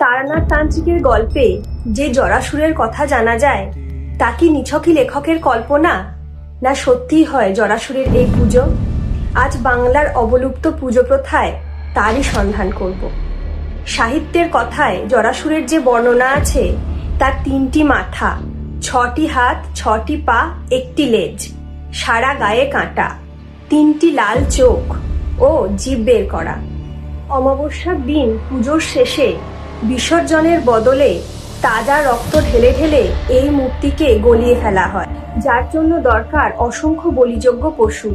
তারানাথ তান্ত্রিকের গল্পে যে জরাসুরের কথা জানা যায় তা কি নিছকই লেখকের কল্পনা, না সত্যিই হয় জরাসুরের এই পুজো? আজ বাংলার অবলুপ্ত পুজো প্রথায় তারই সন্ধান করব। সাহিত্যের কথায় জরাসুরের যে বর্ণনা আছে তার 3টি মাথা, 6টি হাত, 6টি পা, 1টি লেজ, সারা গায়ে কাঁটা, 3টি লাল চোখ ও জিভ বের করা। অমাবস্যার দিন পুজোর শেষে বিসর্জনের বদলে তাজা রক্ত ঢেলে ঢেলে এই মূর্তিকে গলিয়ে ফেলা হয়, যার জন্য দরকার অসংখ্য বলিযোগ্য পশু।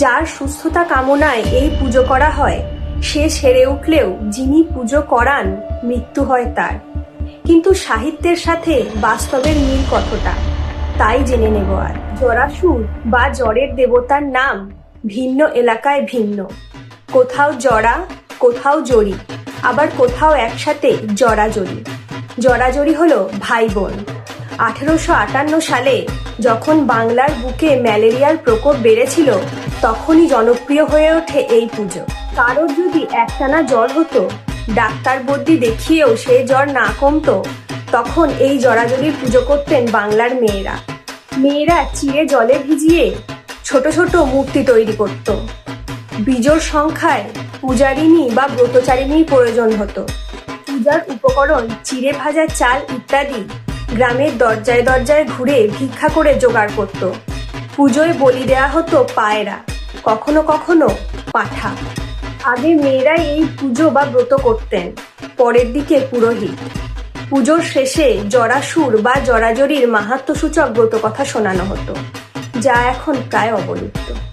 যার সুস্থতা কামনায় এই পুজো করা হয় সে সেরে উঠলেও যিনি পুজো করান মৃত্যু হয় তার। কিন্তু সাহিত্যের সাথে বাস্তবের মিল কতটা তাই জেনে নেব আর। জরাসুর বা জরের দেবতার নাম ভিন্ন এলাকায় ভিন্ন, কোথাও জরা, কোথাও জরি, আবার কোথাও একসাথে জরাজরি। জরাজরি হলো ভাই বোন। 1858 সালে যখন বাংলার বুকে ম্যালেরিয়ার প্রকোপ বেড়েছিল তখনই জনপ্রিয় হয়ে ওঠে এই পুজো। কারোর যদি একটানা জ্বর হতো, ডাক্তার বদ্যি দেখিয়েও সে জ্বর না কমতো, তখন এই জরাজরির পুজো করতেন বাংলার মেয়েরা। মেয়েরা চিড়ে জলে ভিজিয়ে ছোট ছোট মূর্তি তৈরি করত। বিজোড় সংখ্যায় পূজারিনী বা ব্রতচারিণীর প্রয়োজন হতো। পূজার উপকরণ চিড়ে ভাজা চাল ইত্যাদি গ্রামের দরজায় দরজায় ঘুরে ভিক্ষা করে জোগাড় করত। পুজোয় বলি দেয়া হতো পায়রা, কখনো কখনো পাঁঠা। আগে মেয়েরাই এই পুজো বা ব্রত করতেন, পরের দিকে পুরোহিত। পুজোর শেষে জরাসুর বা জরাজরির মাহাত্ম্যসূচক ব্রত কথা শোনানো হতো, যা এখন প্রায় অবলুপ্ত।